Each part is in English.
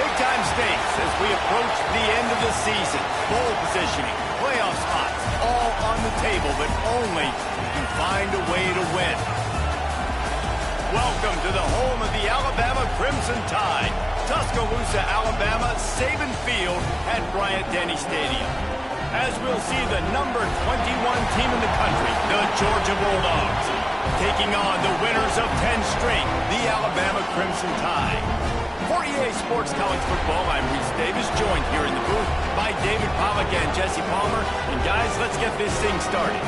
Big-time stakes as we approach the end of the season. Bowl positioning, playoff spots, all on the table, but only if you find a way to win. Welcome to the home of the Alabama Crimson Tide. Tuscaloosa, Alabama, Saban Field at Bryant-Denny Stadium. As we'll see the number 21 team in the country, the Georgia Bulldogs, taking on the winners of 10 straight, the Alabama Crimson Tide. For EA Sports College Football, I'm Reese Davis, joined here in the booth by David Pollack and Jesse Palmer. And guys, let's get this thing started.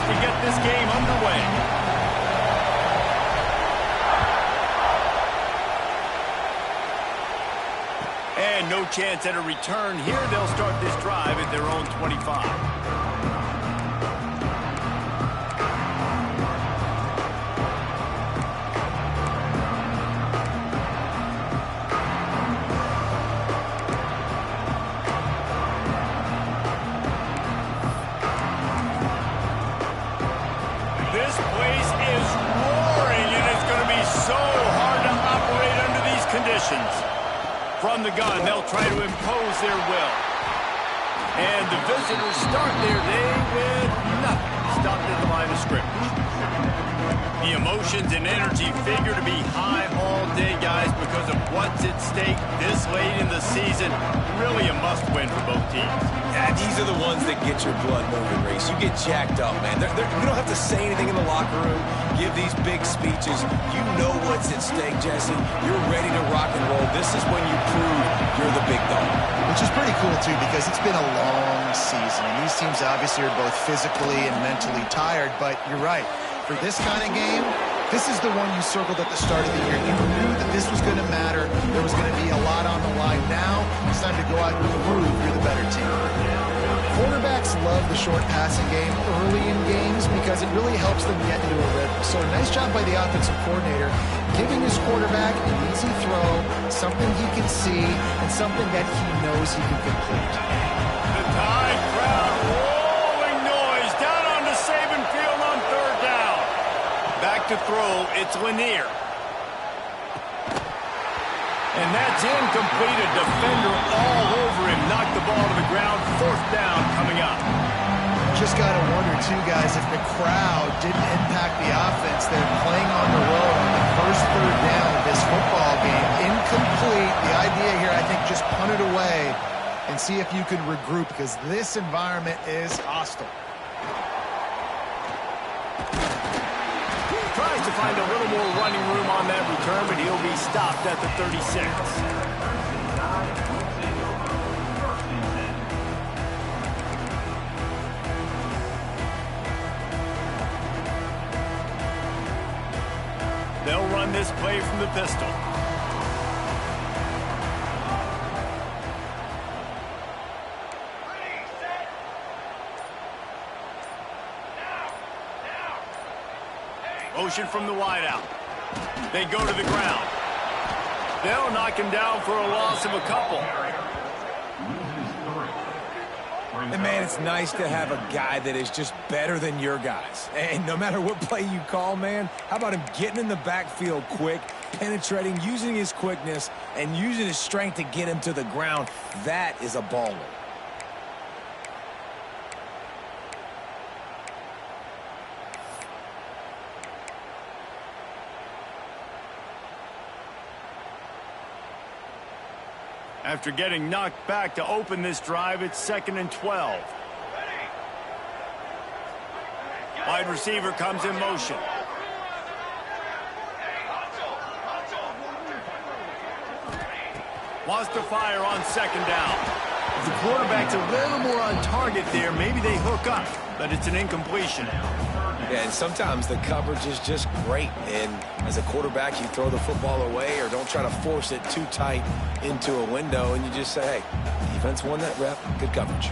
To get this game underway. And no chance at a return here. They'll start this drive at their own 25. This place is roaring, and it's going to be so hard to operate under these conditions. From the gun, they'll try to impose their will. And the visitors start their day with nothing. Stopped at the line of scrimmage. The emotions and energy figure to be high all day, guys, because of what's at stake this late in the season. Really a must-win for both teams. Yeah, these are the ones that get your blood moving, Reese. You get jacked up, man. You don't have to say anything in the locker room, give these big speeches. You know what's at stake, Jesse. You're ready to rock and roll. This is when you prove you're the big dog. Which is pretty cool, too, because it's been a long season. And these teams obviously are both physically and mentally tired, but you're right. For this kind of game, this is the one you circled at the start of the year. You knew that this was going to matter. There was going to be a lot on the line. Now, it's time to go out and prove you're the better team. Quarterbacks love the short passing game early in games because it really helps them get into a rhythm. So nice job by the offensive coordinator, giving his quarterback an easy throw, something he can see, and something that he knows he can complete. The Tide crowd rolling noise down onto Saban Field on third down. Back to throw, it's Lanier. And that's incomplete. A defender all over him. Knocked the ball to the ground. Fourth down coming up. Just got to wonder, too, guys, if the crowd didn't impact the offense. They're playing on the road on the first third down of this football game. Incomplete. The idea here, I think, just punt it away and see if you can regroup because this environment is hostile. Tries to find a little more running room on that return, but he'll be stopped at the 36. They'll run this play from the pistol. Motion from the wideout. They go to the ground. They'll knock him down for a loss of a couple. And, man, it's nice to have a guy that is just better than your guys. And no matter what play you call, man, how about him getting in the backfield quick, penetrating, using his quickness, and using his strength to get him to the ground? That is a baller. After getting knocked back to open this drive, it's 2nd and 12. Wide receiver comes in motion. Wants to fire on 2nd down. If the quarterback's a little more on target there, maybe they hook up, but it's an incompletion. Yeah, and sometimes the coverage is just great. And as a quarterback, you throw the football away or don't try to force it too tight into a window, and you just say, hey, defense won that rep, good coverage.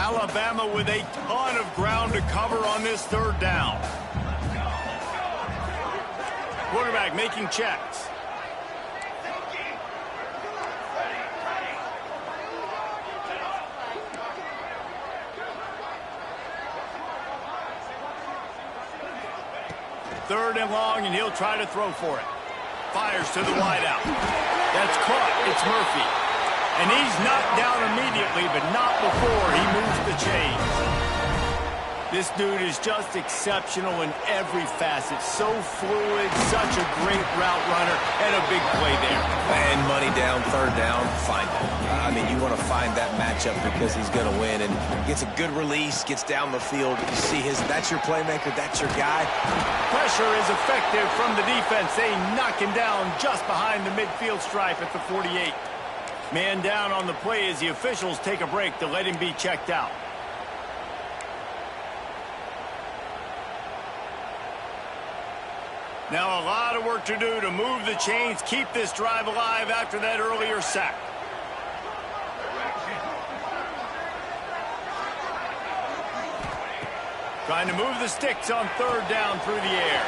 Alabama with a ton of ground to cover on this third down. Quarterback making checks. Third and long, and he'll try to throw for it. Fires to the wideout. That's caught. It's Murphy. And he's knocked down immediately, but not before he moves the chains. This dude is just exceptional in every facet. So fluid, such a great route runner, and a big play there. And money down, third down, find it. I mean, you want to find that matchup because he's going to win. And gets a good release, gets down the field. You see that's your playmaker, that's your guy. Pressure is effective from the defense. They knock him down just behind the midfield stripe at the 48. Man down on the play as the officials take a break to let him be checked out. Now a lot of work to do to move the chains, keep this drive alive after that earlier sack. Trying to move the sticks on third down through the air.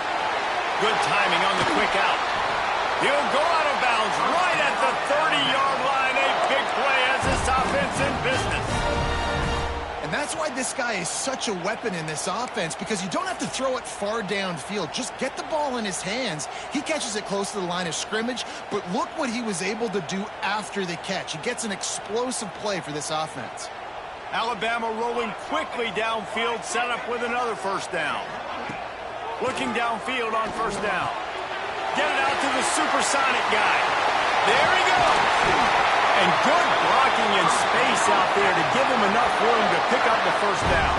Good timing on the quick out. He'll go out of bounds right at the 30-yard line. A big play as this offense in business. And that's why this guy is such a weapon in this offense, because you don't have to throw it far downfield. Just get the ball in his hands. He catches it close to the line of scrimmage, but look what he was able to do after the catch. He gets an explosive play for this offense. Alabama rolling quickly downfield, set up with another first down. Looking downfield on first down. Get it out to the supersonic guy. There he goes. And good blocking in space out there to give him enough room to pick up the first down.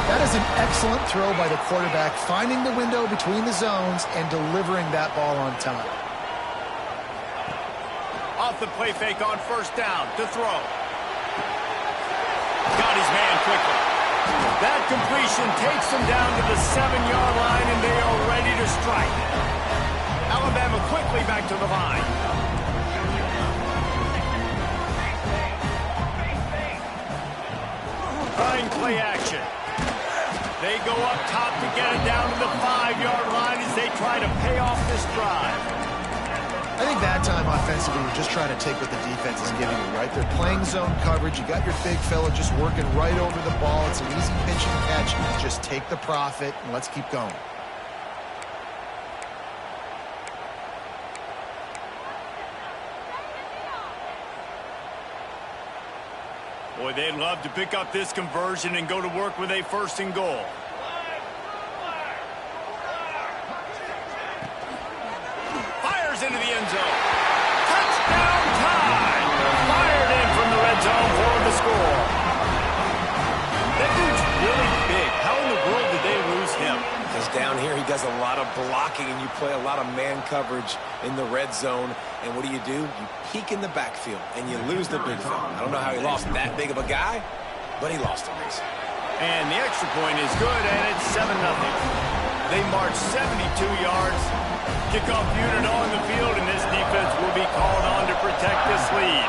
That is an excellent throw by the quarterback, finding the window between the zones and delivering that ball on time. Off the play fake on first down to throw. Got his man quickly. That completion takes them down to the 7-yard line, and they are ready to strike. Alabama quickly back to the line. Trying play action. They go up top to get it down to the 5-yard line as they try to pay off this drive. I think that time offensively, you're just trying to take what the defense is giving you, right? They're playing zone coverage. You got your big fella just working right over the ball. It's an easy pitch and catch. Just take the profit, and let's keep going. Boy, they'd love to pick up this conversion and go to work with a first and goal. Fires into the end zone. Touchdown time! Fired in from the red zone for the score. That dude's really big. How in the world did they lose him? Because down here he does a lot of blocking, and you play a lot of man coverage in the red zone. And what do? You peek in the backfield, and you lose the big fella. I don't know how he lost that big of a guy, but he lost him. And the extra point is good, and it's 7-0. They march 72 yards. Kickoff unit on the field, and this defense will be called on to protect this lead.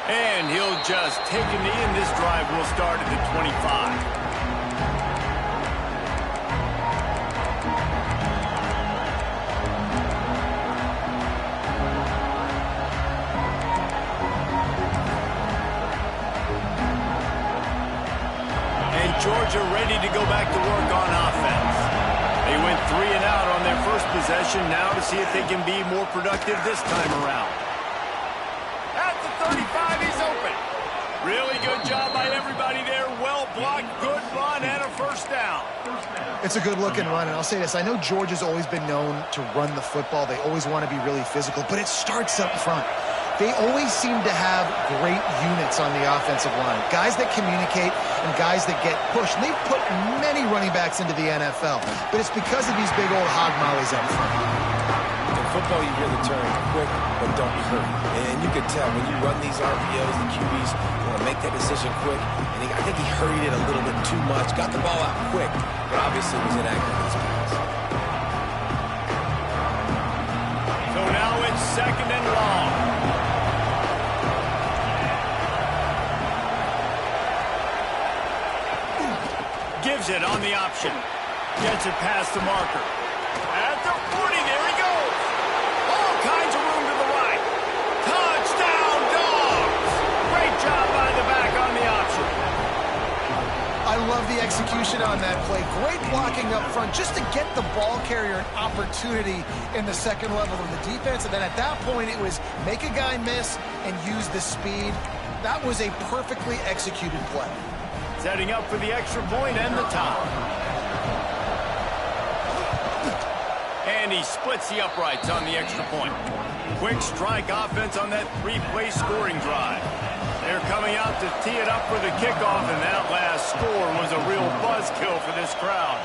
And he'll just take a knee, and this drive will start at the 25. Georgia ready to go back to work on offense. They went 3 and out on their first possession, now to see if they can be more productive this time around. At the 35, he's open. Really good job by everybody there. Well blocked, good run, and a first down. It's a good-looking run, and I'll say this. I know Georgia's always been known to run the football. They always want to be really physical, but it starts up front. They always seem to have great units on the offensive line. Guys that communicate and guys that get pushed. And they've put many running backs into the NFL, but it's because of these big old hog mollies up front. In football, you hear the term quick, but don't hurry. And you can tell when you run these RPOs, the QBs want to make that decision quick. And I think he hurried it a little bit too much, got the ball out quick, but obviously was inaccurate in his pass. So now it's 2nd and long. moves it on the option. Gets it past the marker. At the 40, there he goes. All kinds of room to the right. Touchdown, Dogs! Great job by the back on the option. I love the execution on that play. Great blocking up front just to get the ball carrier an opportunity in the second level of the defense. And then at that point, it was make a guy miss and use the speed. That was a perfectly executed play. Setting up for the extra point and the top. And he splits the uprights on the extra point. Quick strike offense on that three-play scoring drive. They're coming out to tee it up for the kickoff, and that last score was a real buzzkill for this crowd.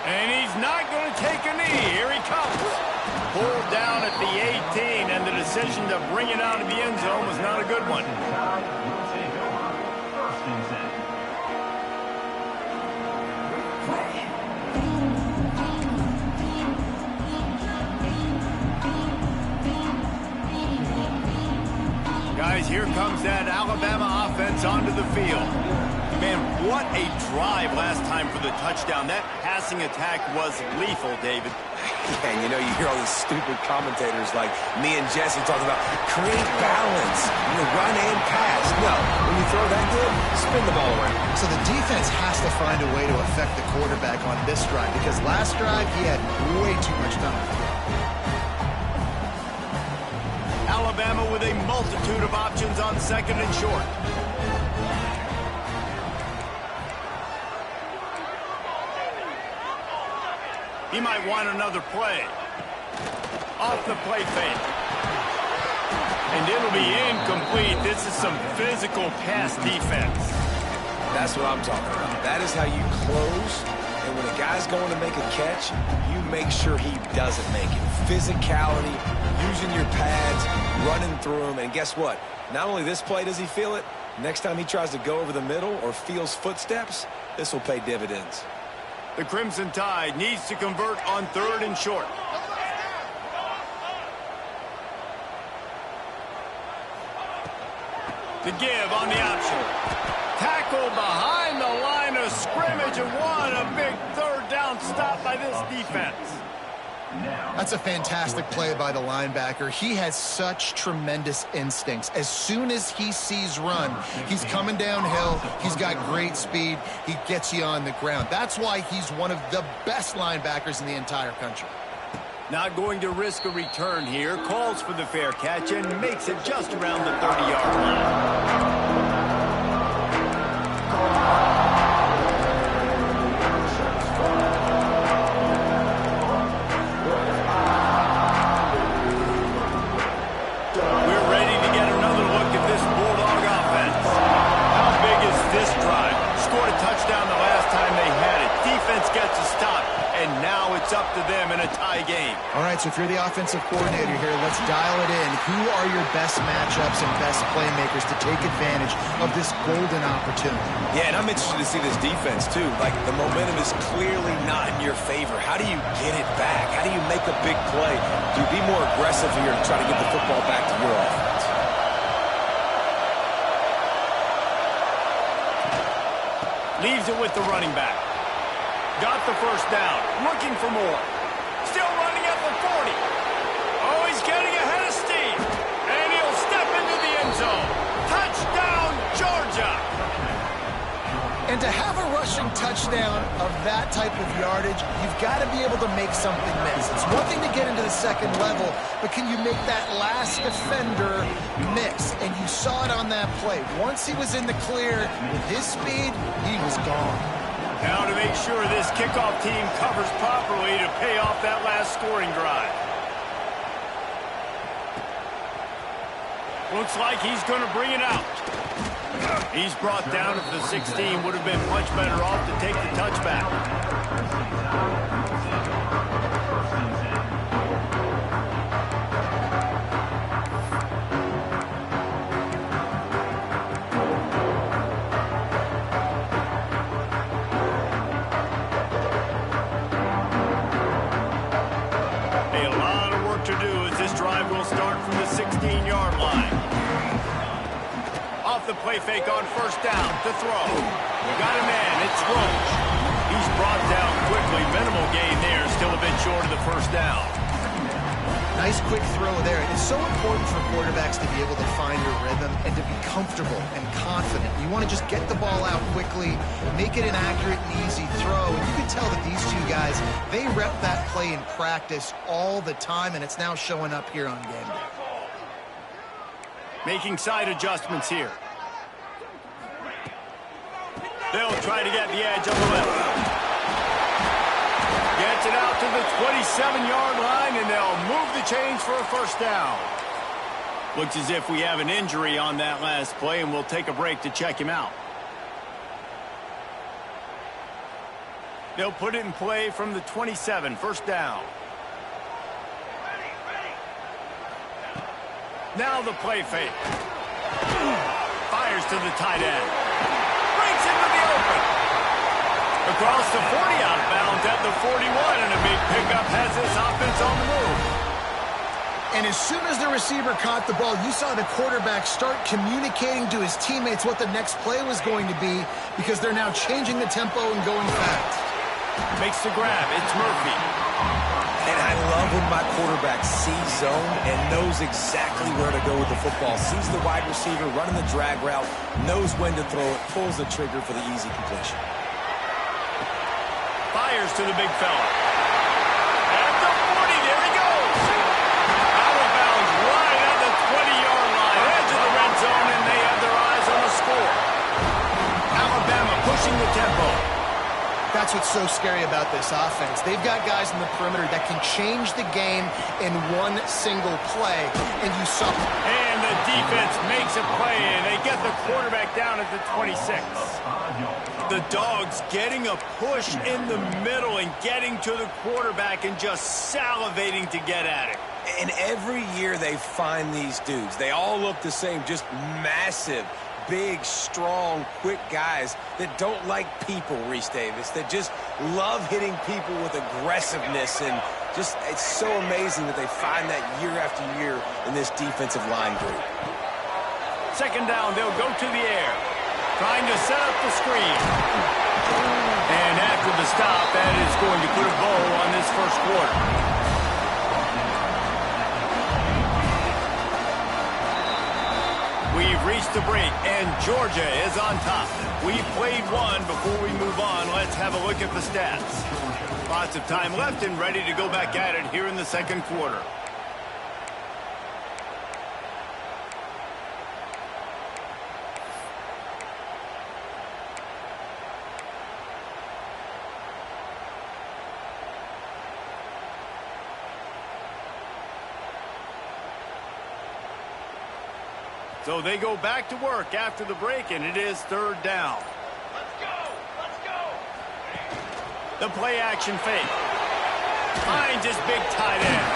And he's not going to take a knee. Here he comes. Pulled down at the 18, and the decision to bring it out of the end zone was not a good one. Guys, here comes that Alabama offense onto the field. Man, what a drive last time for the touchdown. That passing attack was lethal, David. And you know, you hear all these stupid commentators like me and Jesse talking about create balance, run and pass. No, when you throw that good, spin the ball around. So the defense has to find a way to affect the quarterback on this drive because last drive he had way too much time. Alabama with a multitude of options on second and short. He might want another play. Off the play fake. And it'll be incomplete. This is some physical pass defense. That's what I'm talking about. That is how you close. And when a guy's going to make a catch, you make sure he doesn't make it. Physicality, using your pads, running through them. And guess what? Not only this play does he feel it, next time he tries to go over the middle or feels footsteps, this will pay dividends. The Crimson Tide needs to convert on third and short. The give on the option. Tackle behind the line of scrimmage, and what a big third down stop by this defense. That's a fantastic play by the linebacker. He has such tremendous instincts. As soon as he sees run, he's coming downhill. He's got great speed. He gets you on the ground. That's why he's one of the best linebackers in the entire country. Not going to risk a return here. Calls for the fair catch and makes it just around the 30-yard line. Gets a stop, and now it's up to them in a tie game. All right, so if you're the offensive coordinator here, let's dial it in. Who are your best matchups and best playmakers to take advantage of this golden opportunity? Yeah, and I'm interested to see this defense, too. Like, the momentum is clearly not in your favor. How do you get it back? How do you make a big play? Do you be more aggressive here and try to get the football back to your offense? Leaves it with the running back. Got the first down. Looking for more. Still running at the 40. Oh, he's getting ahead of steam. And he'll step into the end zone. Touchdown, Georgia. And to have a rushing touchdown of that type of yardage, you've got to be able to make something miss. It's one thing to get into the second level, but can you make that last defender miss? And you saw it on that play. Once he was in the clear, with his speed, he was gone. Now to make sure this kickoff team covers properly to pay off that last scoring drive. Looks like he's going to bring it out. He's brought down at the 16. Would have been much better off to take the touchback. the play fake on first down to throw. Got a man. It's Roach. He's brought down quickly. Minimal gain there. Still a bit short of the first down. Nice quick throw there. It's so important for quarterbacks to be able to find your rhythm and to be comfortable and confident. You want to just get the ball out quickly, make it an accurate and easy throw. And you can tell that these two guys, they rep that play in practice all the time, and it's now showing up here on game day. Making side adjustments here. They'll try to get the edge on the left. Gets it out to the 27-yard line, and they'll move the chains for a first down. Looks as if we have an injury on that last play, and we'll take a break to check him out. They'll put it in play from the 27, first down. Now the play fake. Fires to the tight end. Breaks into the open. Across the 40, out of bounds at the 41, and a big pickup has this offense on the move. And as soon as the receiver caught the ball, you saw the quarterback start communicating to his teammates what the next play was going to be, because they're now changing the tempo and going fast. Makes the grab. It's Murphy. And I love when my quarterback sees zone and knows exactly where to go with the football. Sees the wide receiver running the drag route, knows when to throw it, pulls the trigger for the easy completion. Fires to the big fella. At the 40, there he goes. Out of bounds, right at the 20-yard line. Edge of the red zone, and they have their eyes on the score. Alabama pushing the tempo. That's what's so scary about this offense. They've got guys in the perimeter that can change the game in one single play, and you saw. And the defense makes a play, and they get the quarterback down at the 26. The Dogs getting a push in the middle and getting to the quarterback and just salivating to get at it. And every year they find these dudes. They all look the same, just massive, big, strong, quick guys that don't like people, Reese Davis, that just love hitting people with aggressiveness. And just, it's so amazing that they find that year after year in this defensive line group. Second down, they'll go to the air. Trying to set up the screen. And after the stop, that is going to put a bow on this first quarter. We've reached the break, and Georgia is on top. We've played one. Before we move on, let's have a look at the stats. Lots of time left and ready to go back at it here in the second quarter. So they go back to work after the break, and it is third down. Let's go! Let's go! The play action fake. Finds his big tight end.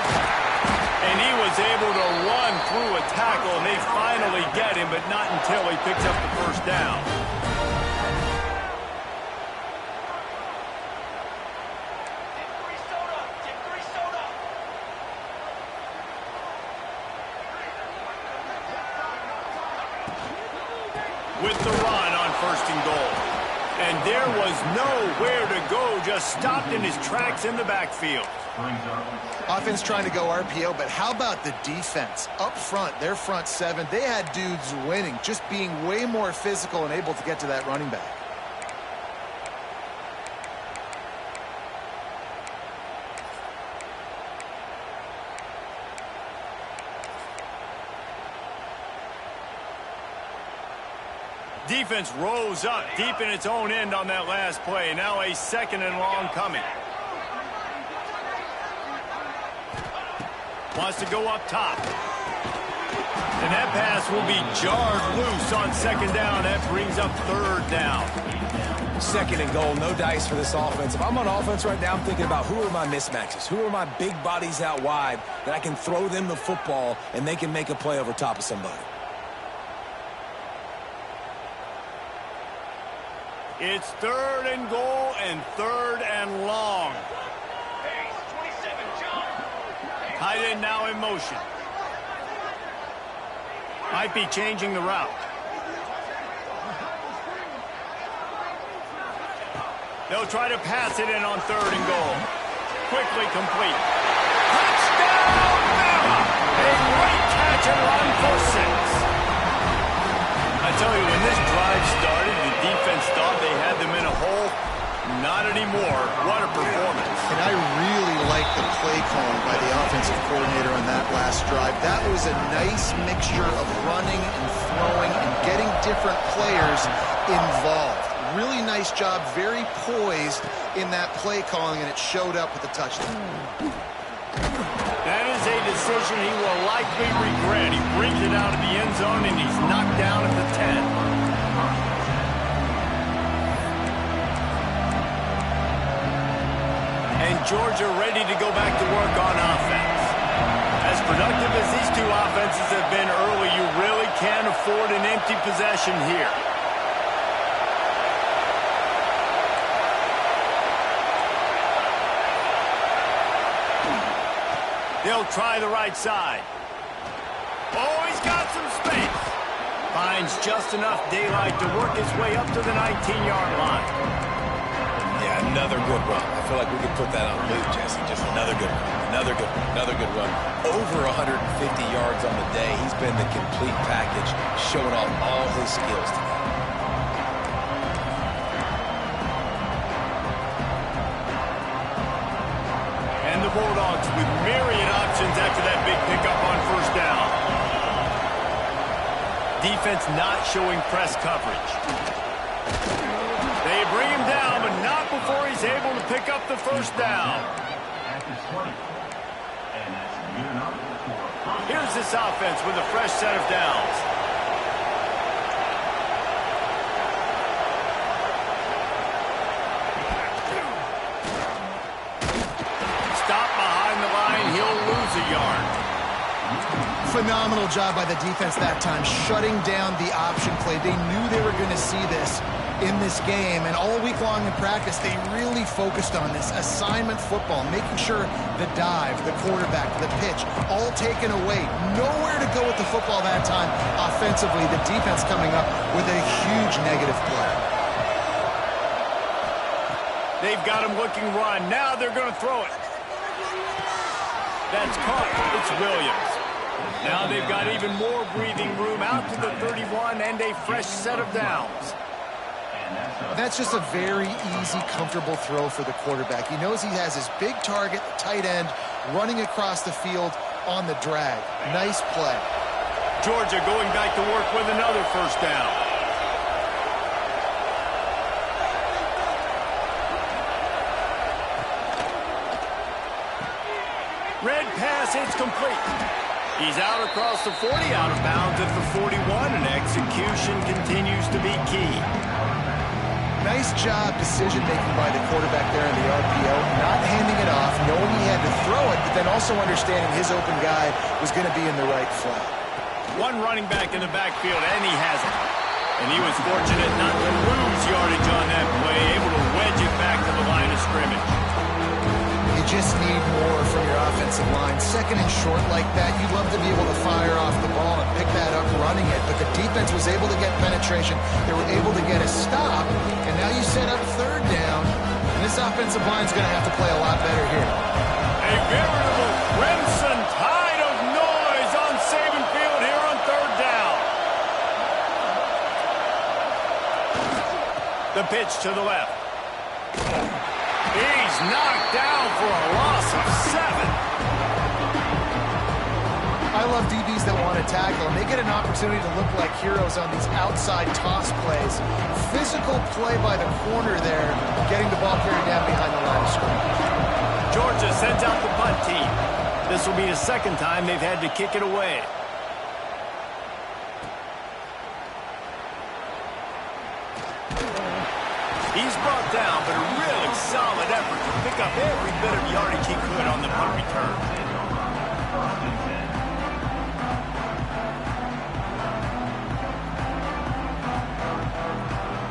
And he was able to run through a tackle, and they finally get him, but not until he picks up the first down. With the run on first and goal. And there was nowhere to go, just stopped in his tracks in the backfield. Offense trying to go RPO, but how about the defense? Up front, their front seven, they had dudes winning, just being way more physical and able to get to that running back. Defense rose up deep in its own end on that last play. Now a second and long coming. Wants to go up top. And that pass will be jarred loose on second down. That brings up third down. Second and goal, no dice for this offense. If I'm on offense right now, I'm thinking about who are my mismatches? Who are my big bodies out wide that I can throw them the football and they can make a play over top of somebody? It's third and goal and third and long. Tight end now in motion. Might be changing the route. They'll try to pass it in on 3rd and goal. Quickly complete. Touchdown, Bama! A great catch and run for 6. I tell you, when this drive started, the defense thought they had them in a hole. Not anymore. What a performance. And I really like the play calling by the offensive coordinator on that last drive. That was a nice mixture of running and throwing and getting different players involved. Really nice job, very poised in that play calling, and it showed up with a touchdown. That is a decision he will likely regret. He brings it out of the end zone, and he's knocked down at the 10. And Georgia ready to go back to work on offense. As productive as these two offenses have been early, you really can't afford an empty possession here. They'll try the right side. Oh, he's got some space. Finds just enough daylight to work his way up to the 19-yard line. Yeah, another good run. I feel like we could put that on loop, Jesse. Just another good run. Another good one. Another good run. Over 150 yards on the day. He's been the complete package, showing off all his skills today. And the Bulldogs with myriad options after that big pickup on 1st down. Defense not showing press coverage. They bring him down, but not before he's able to pick up the 1st down. Here's this offense with a fresh set of downs. Stop behind the line, he'll lose a yard. Phenomenal job by the defense that time, shutting down the option play. They knew they were going to see this in this game, and all week long in practice, they really focused on this assignment football, making sure the dive, the quarterback, the pitch, all taken away. Nowhere to go with the football that time offensively. The defense coming up with a huge negative play. They've got him looking run. Now they're going to throw it. That's caught. It's Williams. Now they've got even more breathing room out to the 31 and a fresh set of downs. That's just a very easy, comfortable throw for the quarterback. He knows he has his big target, the tight end, running across the field on the drag. Nice play. Georgia going back to work with another 1st down. Red pass, it's complete. He's out across the 40, out of bounds at the 41, and execution continues to be key. Nice job decision-making by the quarterback there in the RPO, not handing it off, knowing he had to throw it, but then also understanding his open guy was going to be in the right flat. One running back in the backfield, and he has it. And he was fortunate not to lose yardage on that play, able to wedge it back to the line of scrimmage. You just need more from your offensive line. 2nd and short like that, you'd love to be able to fire off the ball and pick that up running it, but the defense was able to get penetration. They were able to get a stop, and now you set up 3rd down, and this offensive line's going to have to play a lot better here. A veritable crimson tide of noise on Saban Field here on 3rd down. The pitch to the left. He's knocked down for a loss of 7. I love DBs that want to tackle, and they get an opportunity to look like heroes on these outside toss plays. Physical play by the corner there, getting the ball carried down behind the line of scrimmage. Georgia sends out the punt team. This will be the 2nd time they've had to kick it away. He's brought down, but a really solid effort to pick up every bit of yardage he could on the punt return.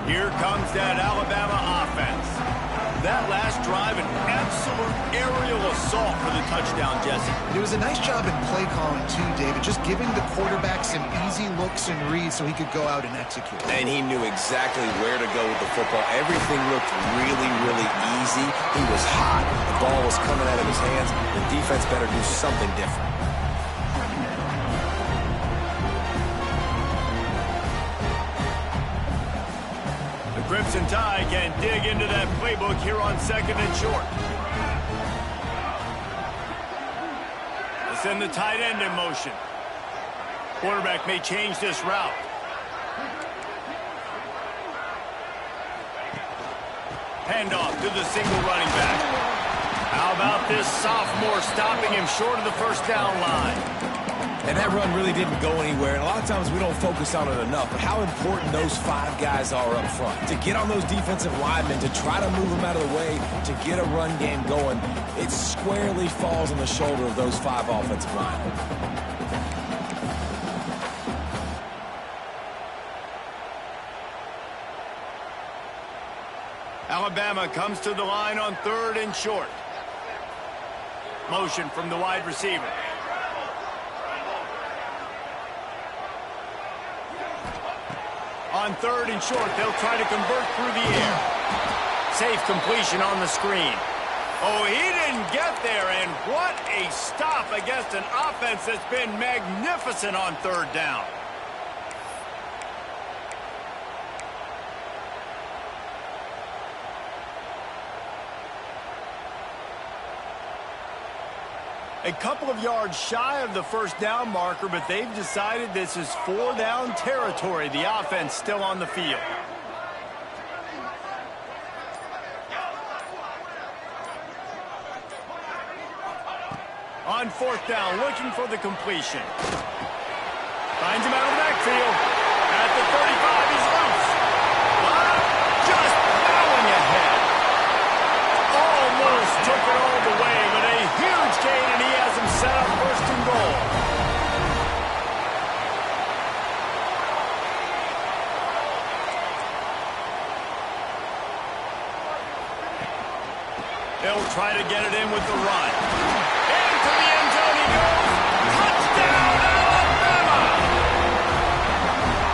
Here comes that Alabama offense. That last drive, an absolute aerial assault for the touchdown, Jesse. It was a nice job in play calling, too, David, just giving the quarterback some easy looks and reads so he could go out and execute. And he knew exactly where to go with the football. Everything looked really, really easy. He was hot. The ball was coming out of his hands. The defense better do something different. Crimson Tide can dig into that playbook here on 2nd and short. They send the tight end in motion. Quarterback may change this route. Handoff to the single running back. How about this sophomore stopping him short of the first down line? And that run really didn't go anywhere. And a lot of times we don't focus on it enough, but how important those 5 guys are up front. To get on those defensive linemen, to try to move them out of the way, to get a run game going, it squarely falls on the shoulder of those 5 offensive linemen. Alabama comes to the line on 3rd and short. Motion from the wide receiver. On 3rd and short, they'll try to convert through the air. Safe completion on the screen. Oh, he didn't get there, and what a stop against an offense that's been magnificent on 3rd down. A couple of yards shy of the first down marker, but they've decided this is 4 down territory. The offense still on the field. On 4th down, looking for the completion. Finds him out of the backfield. At the 35, he's loose. Just plowing ahead. Almost took it all the way, but a huge gain, and he has him set up 1st and goal. They'll try to get it in with the run. Into the end zone he goes. Touchdown, Alabama!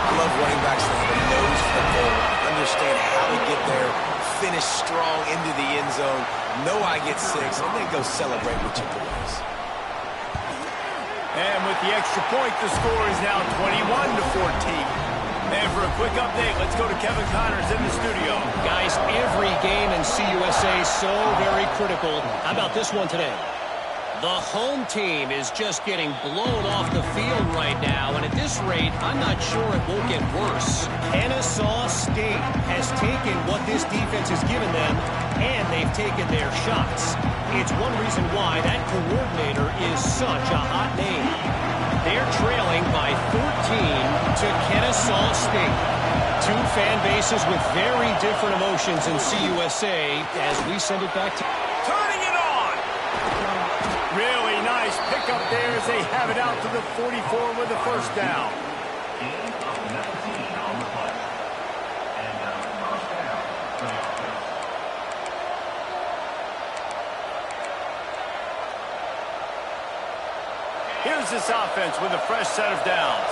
I love running backs that have a nose for the goal. Understand how to get there, finish strong into the end zone, know I get 6, and then go celebrate with your boys. And with the extra point, the score is now 21-14. And for a quick update, let's go to Kevin Connors in the studio. Guys, every game in CUSA is so very critical. How about this one today? The home team is just getting blown off the field right now, and at this rate, I'm not sure it won't get worse. Kennesaw State has taken what this defense has given them, and they've taken their shots. It's one reason why that coordinator is such a hot name. They're trailing by 14 to Kennesaw State. 2 fan bases with very different emotions in CUSA as we send it back to... Turning it on! Really nice pickup there as they have it out to the 44 with the first down. Here's this offense with a fresh set of downs.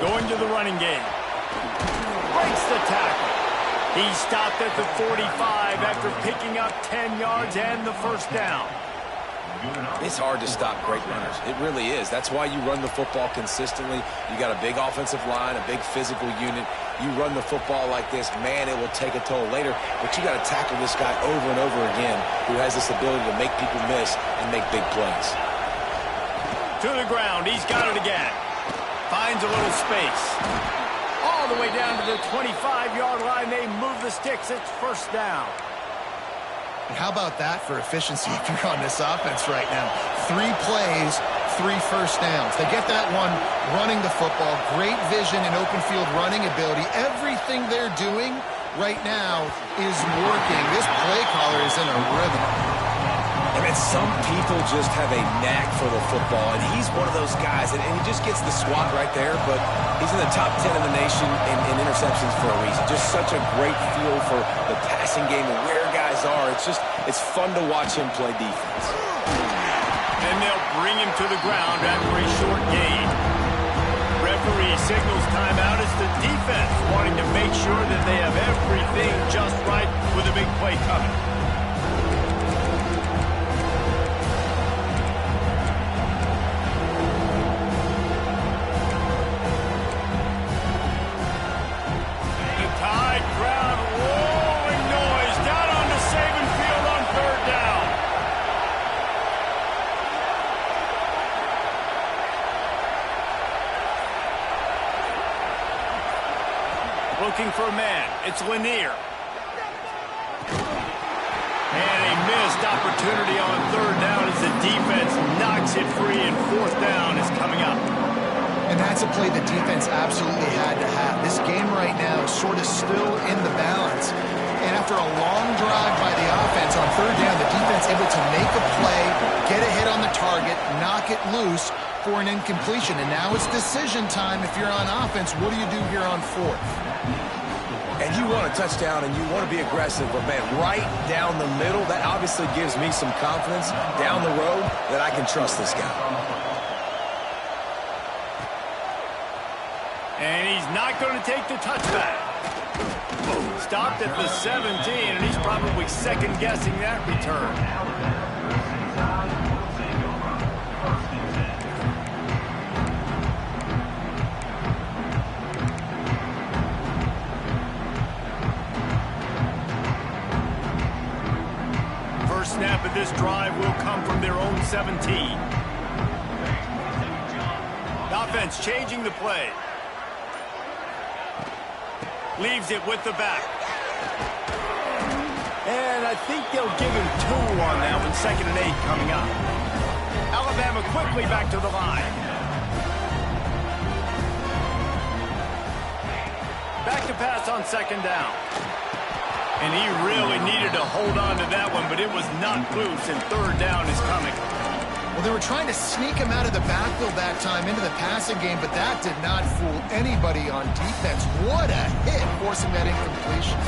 Going to the running game. Breaks the tackle. He stopped at the 45 after picking up 10 yards and the first down. It's hard to stop great runners. It really is. That's why you run the football consistently. You got a big offensive line, a big physical unit. You run the football like this, man, it will take a toll later. But you got to tackle this guy over and over again who has this ability to make people miss and make big plays. To the ground. He's got it again. Finds a little space. All the way down to the 25-yard line. They move the sticks. It's first down. How about that for efficiency if you're on this offense right now? 3 plays, 3 first downs. They get that one running the football. Great vision and open field running ability. Everything they're doing right now is working. This play caller is in a rhythm. And Man, some people just have a knack for the football, and he's one of those guys, and he just gets the swat right there, but he's in the top 10 in the nation in interceptions for a reason. Just such a great feel for the passing game and where guys are. It's fun to watch him play defense. And they'll bring him to the ground after a short gain. Referee signals timeout as the defense wanting to make sure that they have everything just right with a big play coming. Looking for a man. It's Lanier. And a missed opportunity on third down as the defense knocks it free, and fourth down is coming up. And that's a play the defense absolutely had to have. This game right now is sort of still in the balance. And after a long drive by the offense on third down, the defense able to make a play, get a hit on the target, knock it loose for an incompletion. And now it's decision time if you're on offense. What do you do here on fourth? And you want a touchdown and you want to be aggressive, but man, right down the middle, that obviously gives me some confidence down the road that I can trust this guy. And he's not going to take the touchback. Stopped at the 17, and he's probably second-guessing that return. First snap of this drive will come from their own 17. The offense changing the play. Leaves it with the back. And I think they'll give him 2 on that one. 2nd and 8 coming up. Alabama quickly back to the line. Back to pass on 2nd down. And he really needed to hold on to that one, but it was not loose, and 3rd down is coming. Well, they were trying to sneak him out of the backfield that time into the passing game, but that did not fool anybody on defense. What a hit, forcing that incompletion.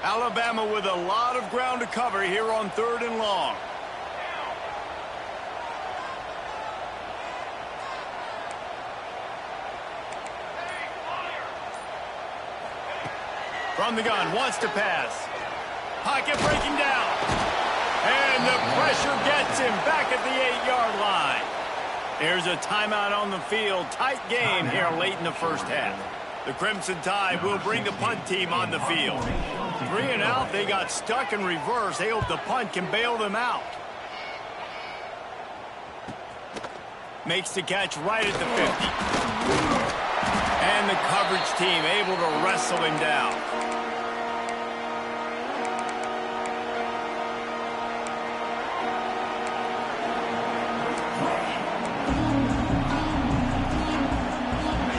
Alabama with a lot of ground to cover here on 3rd and long. From the gun, wants to pass. Pocket breaking down. And the pressure gets him back at the 8-yard line. There's a timeout on the field. Tight game here late in the first half. The Crimson Tide will bring the punt team on the field. 3 and out, they got stuck in reverse. They hope the punt can bail them out. Makes the catch right at the 50. And the coverage team able to wrestle him down.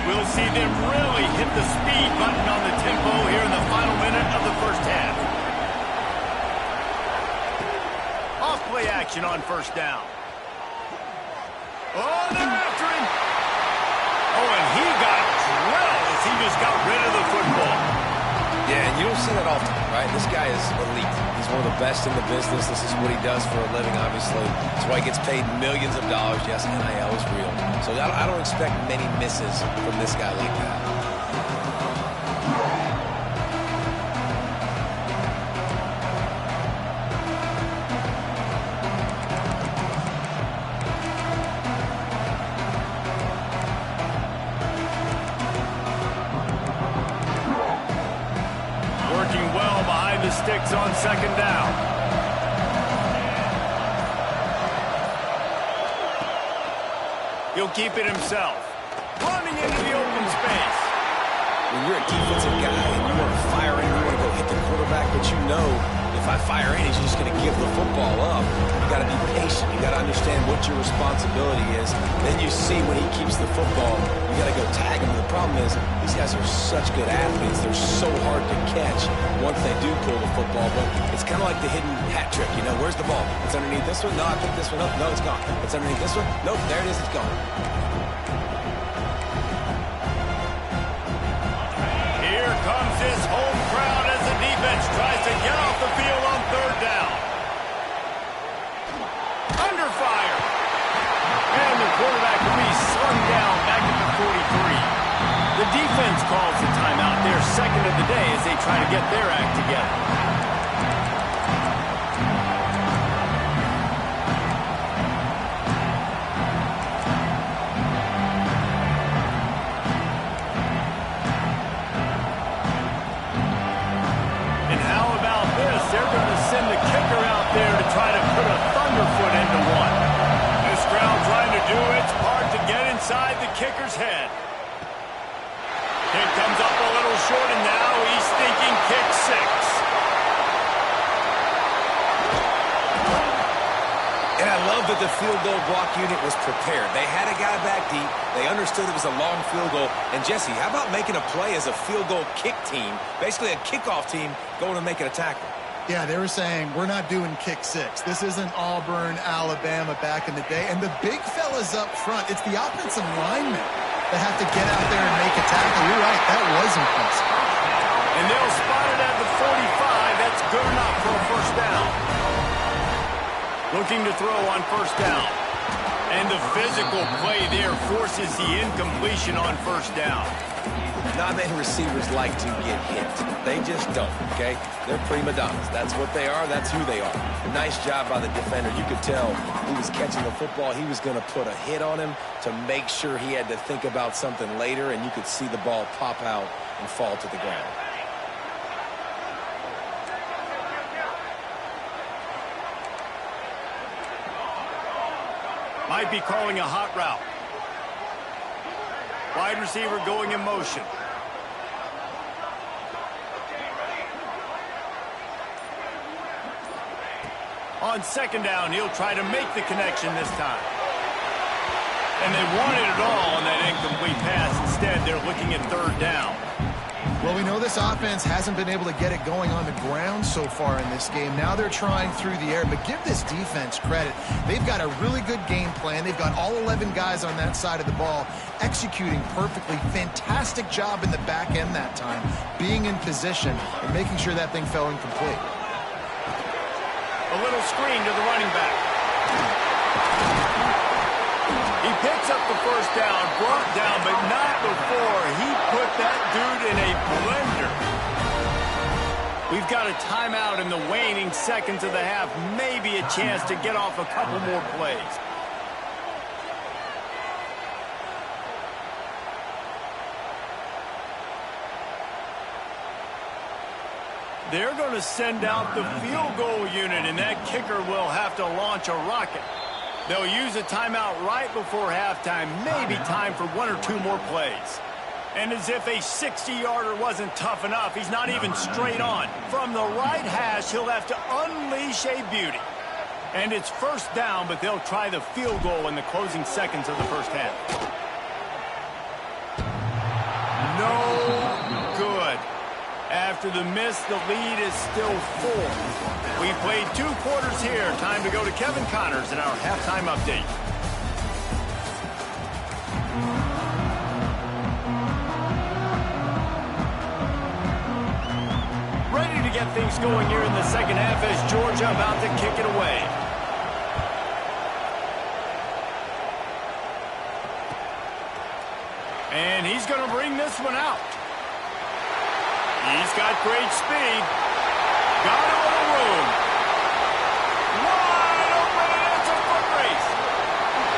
We'll see them really hit the speed button on the tempo here in the final minute of the first half. Off play action on 1st down. Oh, they're after him. Oh, and he got drilled as he just got rid of the football. Yeah, and you don't see that often, right? This guy is elite. He's one of the best in the business. This is what he does for a living, obviously. That's why he gets paid millions of dollars. Yes, NIL is real. So I don't expect many misses from this guy like that. Working well behind the sticks on 2nd down. He'll keep it himself. Running into the open space. When you're a defensive guy and you want to fire in, you want to go hit the quarterback, but you know if if I fire in, he's just going to give the football up. You got to be patient. You got to understand what your responsibility is. Then you see when he keeps the football, you got to go tag him. The problem is these guys are such good athletes. They're so hard to catch once they do pull the football. But it's kind of like the hidden hat trick. You know, where's the ball? It's underneath this one. No, I picked this one up. No, it's gone. It's underneath this one. Nope, there it is. It's gone. Here comes this home crowd as the defense tries to get off the field on third down. Under fire. And the quarterback will be slung down back at the 43. The defense calls the timeout, their second of the day, as they try to get their act together. They're going to send the kicker out there to try to put a thunderfoot into one. This crowd trying to do its part to get inside the kicker's head. Kick comes up a little short, and now he's thinking kick six. And I love that the field goal block unit was prepared. They had a guy back deep. They understood it was a long field goal. And, Jesse, how about making a play as a field goal kick team, basically a kickoff team, going and making a tackle? Yeah, they were saying, we're not doing kick six. This isn't Auburn, Alabama back in the day. And the big fellas up front, it's the offensive linemen that have to get out there and make a tackle. You're right, that was impressive. And they'll spot it at the 45. That's good enough for a first down. Looking to throw on first down. And the physical play there forces the incompletion on first down. Not many receivers like to get hit. They just don't, okay? They're prima donnas. That's what they are. That's who they are. Nice job by the defender. You could tell he was catching the football. He was going to put a hit on him to make sure he had to think about something later, and you could see the ball pop out and fall to the ground. Might be calling a hot route. Wide receiver going in motion. On second down, he'll try to make the connection this time. And they wanted it all on that incomplete pass. Instead, they're looking at third down. Well, we know this offense hasn't been able to get it going on the ground so far in this game. Now they're trying through the air, but give this defense credit. They've got a really good game plan. They've got all 11 guys on that side of the ball executing perfectly. Fantastic job in the back end that time, being in position and making sure that thing fell incomplete. A little screen to the running back. He picks up the first down, brought down, but not before he put that dude in a blender. We've got a timeout in the waning seconds of the half. Maybe a chance to get off a couple more plays. They're going to send out the field goal unit, and that kicker will have to launch a rocket. They'll use a timeout right before halftime, maybe time for one or two more plays. And as if a 60-yarder wasn't tough enough, he's not even straight on. From the right hash, he'll have to unleash a beauty. And it's first down, but they'll try the field goal in the closing seconds of the first half. No good. After the miss, the lead is still 4. We played 2 quarters here. Time to go to Kevin Connors in our halftime update. Ready to get things going here in the second half as Georgia about to kick it away. And he's going to bring this one out. He's got great speed. Got him on the room. Wide open, and it's a foot race.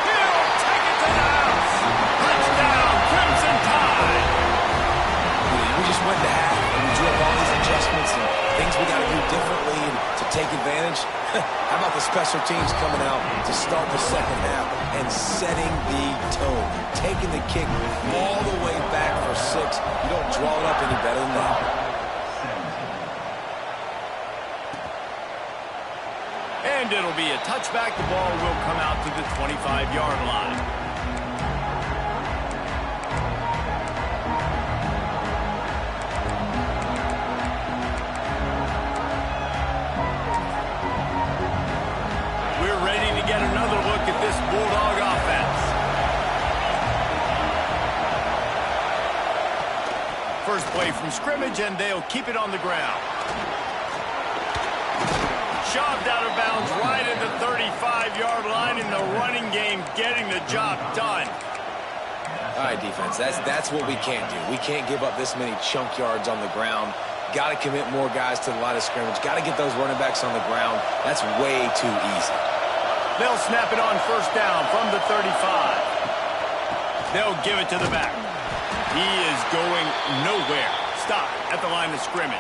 He'll take it to the house. Touchdown, Crimson Tide. We just went to half, and we drew up all these adjustments and things we got to do differently and to take advantage. How about the special teams coming out to start the second half and setting the tone, taking the kick all the way back for 6. You don't draw it up any better than that. And it'll be a touchback. The ball will come out to the 25-yard line. We're ready to get another look at this Bulldog offense. First play from scrimmage, and they'll keep it on the ground. Shoved out of bounds right at the 35-yard line in the running game, getting the job done. All right, defense, that's what we can't do. We can't give up this many chunk yards on the ground. Got to commit more guys to the line of scrimmage. Got to get those running backs on the ground. That's way too easy. They'll snap it on first down from the 35. They'll give it to the back. He is going nowhere. Stop at the line of scrimmage.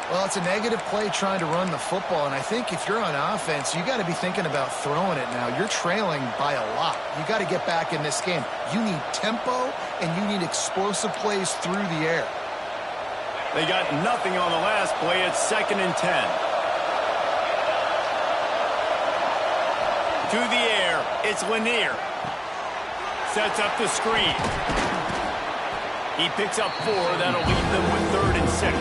Well, it's a negative play trying to run the football, and I think if you're on offense, you got to be thinking about throwing it now. You're trailing by a lot. You got to get back in this game. You need tempo, and you need explosive plays through the air. They got nothing on the last play. It's 2nd and 10. To the air, it's Lanier. Sets up the screen. He picks up 4. That'll leave them with 3rd and 6.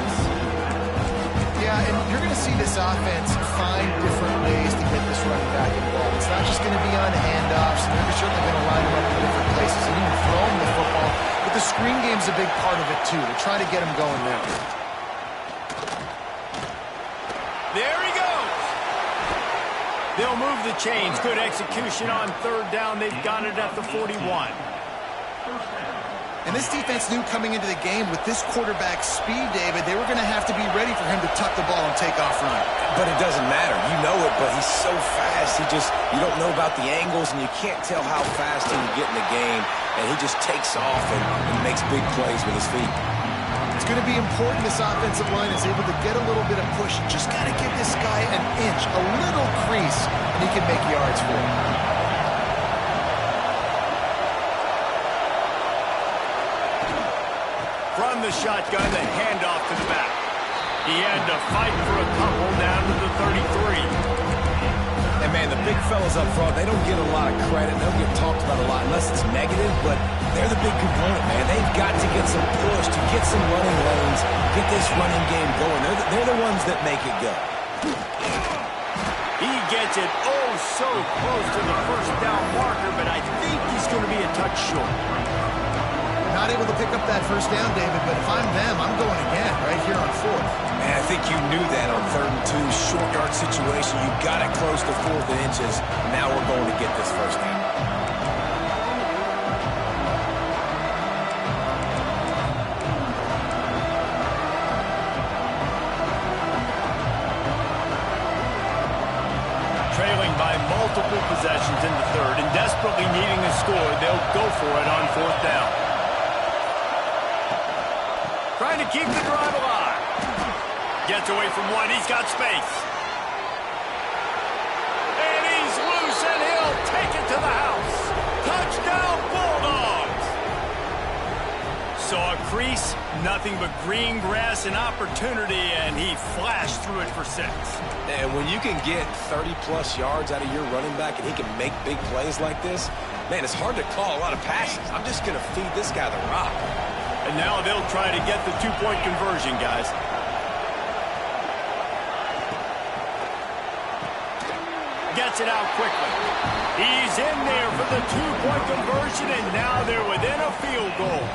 Yeah, and you're going to see this offense find different ways to get this running back involved. It's not just going to be on handoffs. They're certainly going to line him up in different places and even throw him the football. But the screen game's a big part of it, too. They're trying to get him going there. There he goes. They'll move the chains. Good execution on 3rd down. They've got it at the 41. And this defense knew coming into the game with this quarterback's speed, David, they were going to have to be ready for him to tuck the ball and take off running. But it doesn't matter. You know it, but he's so fast. You don't know about the angles, and you can't tell how fast he can get in the game. And he just takes off and makes big plays with his feet. It's going to be important this offensive line is able to get a little bit of push. You just got to give this guy an inch, a little crease, and he can make yards for it. From the shotgun, the handoff to the back. He had to fight for a couple down to the 33. And, man, the big fellas up front, they don't get a lot of credit. They don't get talked about a lot unless it's negative, but they're the big component, man. They've got to get some push to get some running lanes, get this running game going. They're the ones that make it go. He gets it oh so close to the first down marker, but I think he's going to be a touch short. Not able to pick up that first down, David, but if I'm them, I'm going again right here on 4th. Man, I think you knew that on 3rd and 2, short yard situation. You got it close to 4th and inches. Now we're going to get this first down. Trailing by multiple possessions in the 3rd and desperately needing a score, they'll go for it on 4th down. Trying to keep the drive alive. Gets away from one. He's got space. And he's loose, and he'll take it to the house. Touchdown, Bulldogs. Saw a crease, nothing but green grass and opportunity, and he flashed through it for 6. And when you can get 30-plus yards out of your running back and he can make big plays like this, man, it's hard to call a lot of passes. I'm just going to feed this guy the rock. And now they'll try to get the 2-point conversion, guys. Gets it out quickly. He's in there for the 2-point conversion, and now they're within a field goal.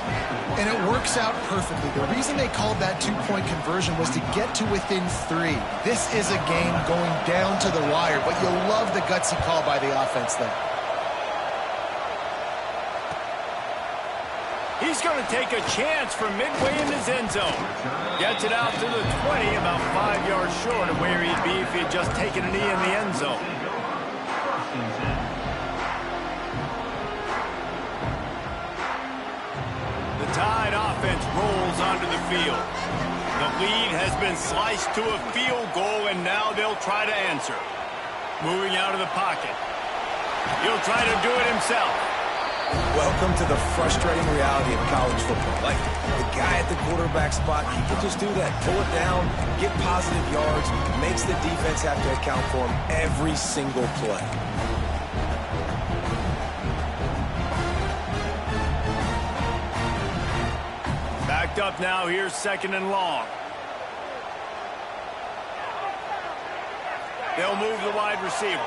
And it works out perfectly. The reason they called that 2-point conversion was to get to within 3. This is a game going down to the wire, but you'll love the gutsy call by the offense there. He's going to take a chance from midway in his end zone. Gets it out to the 20, about 5 yards short of where he'd be if he had just taken a knee in the end zone. The Tide offense rolls onto the field. The lead has been sliced to a field goal, and now they'll try to answer. Moving out of the pocket. He'll try to do it himself. Welcome to the frustrating reality of college football. Like, the guy at the quarterback spot, he can just do that. Pull it down, get positive yards, makes the defense have to account for him every single play. Backed up now. Here's 2nd and long. They'll move the wide receiver.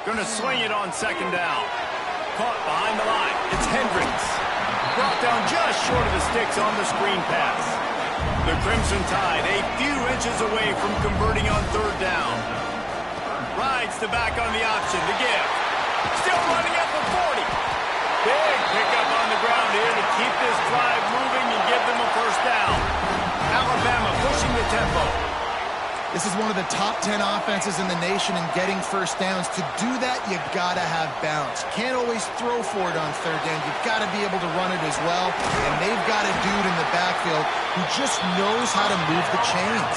Going to swing it on 2nd down. Caught behind the line. It's Hendricks. Brought down just short of the sticks on the screen pass. The Crimson Tide a few inches away from converting on 3rd down. Rides the back on the option. The give. Still running at the 40. Big pickup on the ground here to keep this drive moving and give them a 1st down. Alabama pushing the tempo. This is one of the top 10 offenses in the nation in getting 1st downs. To do that, you've got to have balance. You can't always throw for it on 3rd down. You've got to be able to run it as well. And they've got a dude in the backfield who just knows how to move the chains.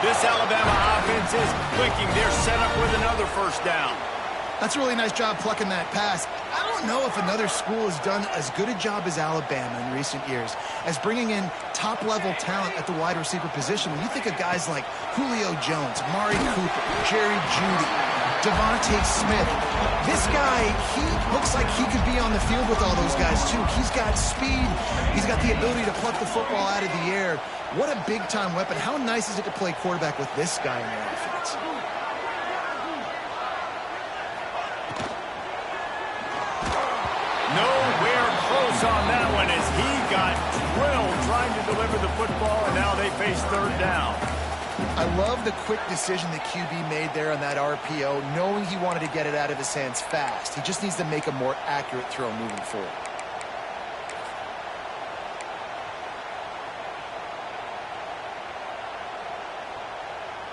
This Alabama offense is clicking. They're set up with another 1st down. That's a really nice job plucking that pass. I don't know if another school has done as good a job as Alabama in recent years as bringing in top-level talent at the wide receiver position. When you think of guys like Julio Jones, Amari Cooper, Jerry Jeudy, Devontae Smith, this guy, he looks like he could be on the field with all those guys, too. He's got speed. He's got the ability to pluck the football out of the air. What a big-time weapon. How nice is it to play quarterback with this guy in the offense? Nowhere close on that one as he got drilled trying to deliver the football, and now they face 3rd down. I love the quick decision the QB made there on that RPO, knowing he wanted to get it out of his hands fast. He just needs to make a more accurate throw moving forward.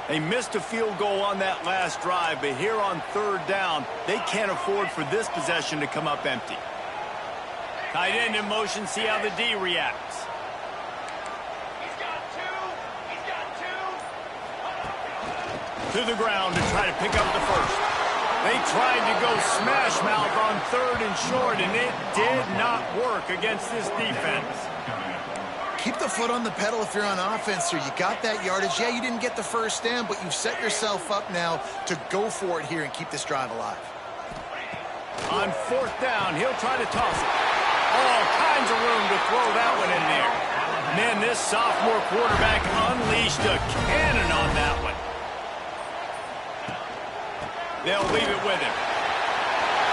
They missed a field goal on that last drive, but here on 3rd down, they can't afford for this possession to come up empty. Tight end in motion, see how the D reacts. He's got two. To the ground to try to pick up the 1st. They tried to go smash mouth on 3rd and short, and it did not work against this defense. Keep the foot on the pedal if you're on offense, sir. You got that yardage. Yeah, you didn't get the 1st down, but you've set yourself up now to go for it here and keep this drive alive. On 4th down, he'll try to toss it. All kinds of room to throw that one in there. Man, this sophomore quarterback unleashed a cannon on that one. They'll leave it with him.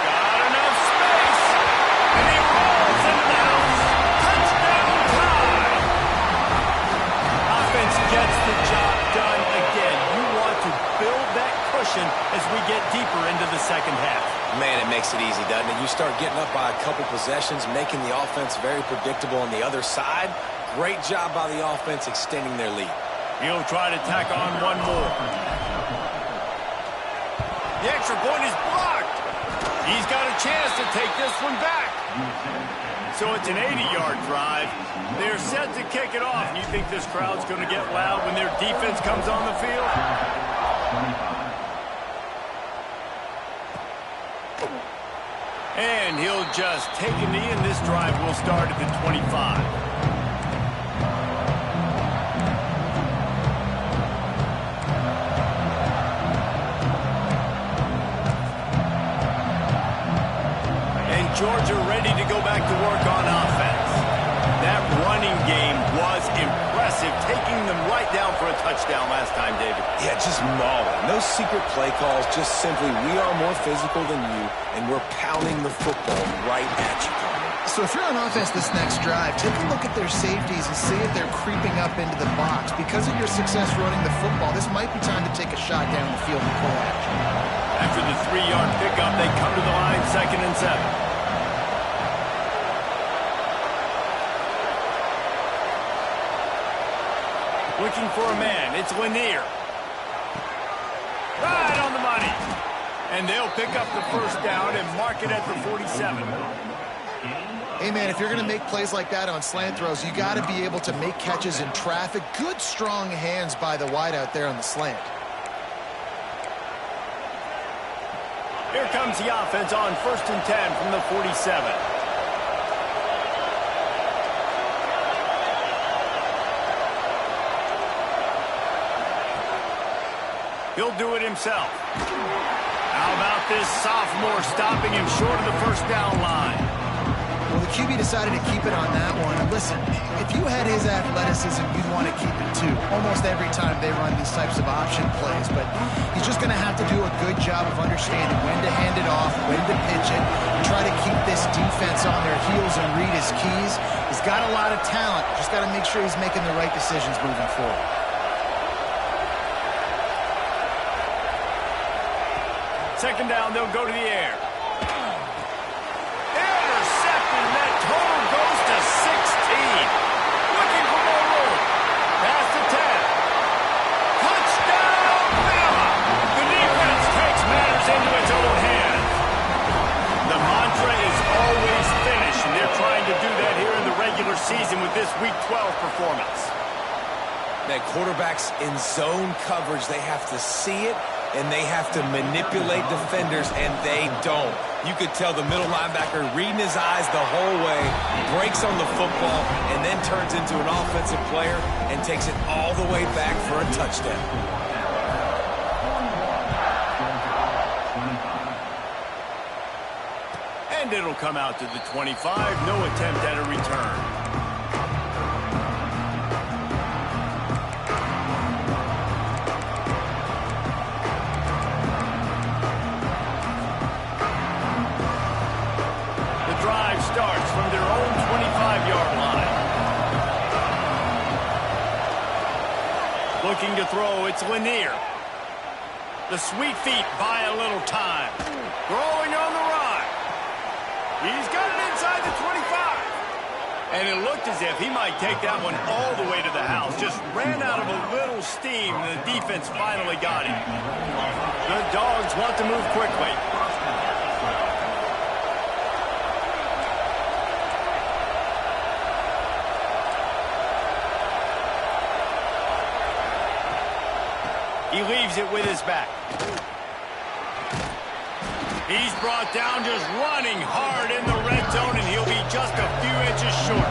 Got enough space. And he rolls into the house. Touchdown tie. Offense gets the job done again. You want to build that cushion as we get deeper into the 2nd half. Man, it makes it easy, doesn't it? You start getting up by a couple possessions, making the offense very predictable on the other side. Great job by the offense extending their lead. He'll try to tack on one more. The extra point is blocked. He's got a chance to take this one back. So it's an 80-yard drive. They're set to kick it off. You think this crowd's going to get loud when their defense comes on the field? And he'll just take a knee, and this drive will start at the 25. And Georgia ready to go back to work on offense. That running game was impressive, taking them right down for a touchdown last time, David. Yeah, just mauling. No secret play calls, just simply we are more physical than you, and we're pounding the football right at you. So if you're on offense this next drive, take a look at their safeties and see if they're creeping up into the box. Because of your success running the football, this might be time to take a shot down the field and pull action. After the 3-yard pickup, they come to the line, 2nd and 7. Looking for a man. It's Lanier. Right on the money. And they'll pick up the 1st down and mark it at the 47. Hey, man, if you're going to make plays like that on slant throws, you got to be able to make catches in traffic. Good, strong hands by the wideout there on the slant. Here comes the offense on 1st and 10 from the 47. He'll do it himself. How about this sophomore stopping him short of the first down line? Well, the QB decided to keep it on that one. And listen, if you had his athleticism, you'd want to keep it too. Almost every time they run these types of option plays. But he's just going to have to do a good job of understanding when to hand it off, when to pitch it, and try to keep this defense on their heels and read his keys. He's got a lot of talent. Just got to make sure he's making the right decisions moving forward. Second down, they'll go to the air. Intercepted, and that total goes to 16. Looking for more room. Pass to 10. Touchdown, Bama! The defense takes matters into its own hands. The mantra is always finish, and they're trying to do that here in the regular season with this Week 12 performance. That quarterbacks in zone coverage, they have to see it, and they have to manipulate defenders, and they don't. You could tell the middle linebacker reading his eyes the whole way, breaks on the football, and then turns into an offensive player and takes it all the way back for a touchdown. And it'll come out to the 25. No attempt at a return. Starts from their own 25-yard line. Looking to throw, it's Lanier. The sweet feet buy a little time. Throwing on the run. He's got it inside the 25. And it looked as if he might take that one all the way to the house. Just ran out of a little steam, and the defense finally got him. The Dogs want to move quickly. He leaves it with his back. He's brought down just running hard in the red zone, and he'll be just a few inches short.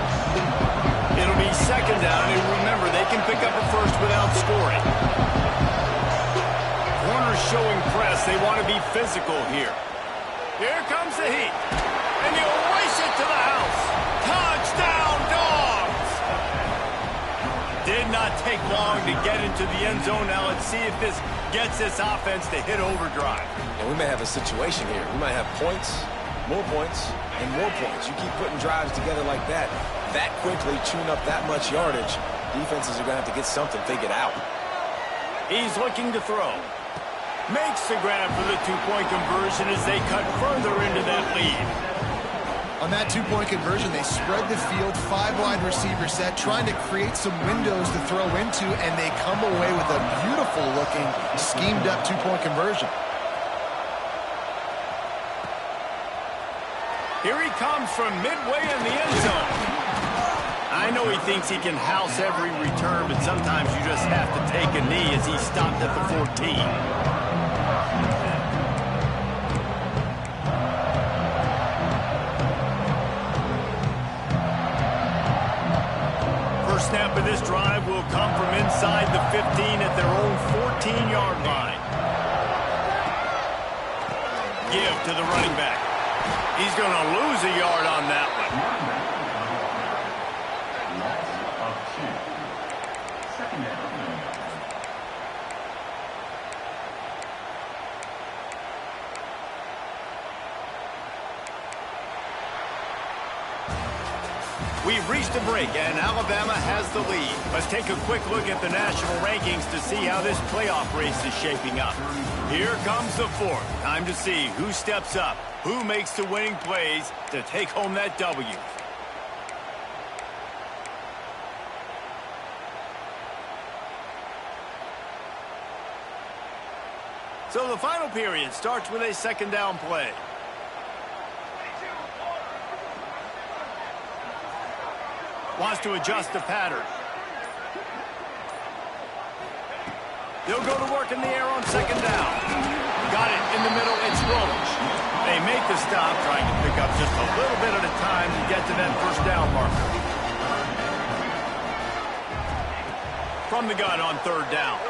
It'll be second down, and remember, they can pick up a first without scoring. Corners showing press. They want to be physical here. Here comes the heat, and he'll race it to the house. Touchdown, Dogs! Did not take long to get into the end zone. Now let's see if this gets this offense to hit overdrive. And we may have a situation here. We might have points, and more points. You keep putting drives together like that quickly, chewing up that much yardage, defenses are going to have to get something figured out. He's looking to throw. Makes the grab for the two-point conversion as they cut further into that lead. On that two-point conversion, they spread the field, 5-wide receiver set, trying to create some windows to throw into, and they come away with a beautiful-looking, schemed-up two-point conversion. Here he comes from midway in the end zone. I know he thinks he can house every return, but sometimes you just have to take a knee as he stopped at the 14. Snap of this drive will come from inside the 15 at their own 14-yard line. Give to the running back. He's going to lose a yard on that one. We've reached a break, and Alabama has the lead. Let's take a quick look at the national rankings to see how this playoff race is shaping up. Here comes the fourth. Time to see who steps up, who makes the winning plays to take home that W. So the final period starts with a second down play. Wants to adjust the pattern. They'll go to work in the air on second down. got it in the middle. It's Roach. They make the stop, trying to pick up just a little bit at a time to get to that first down marker. From the gun on third down.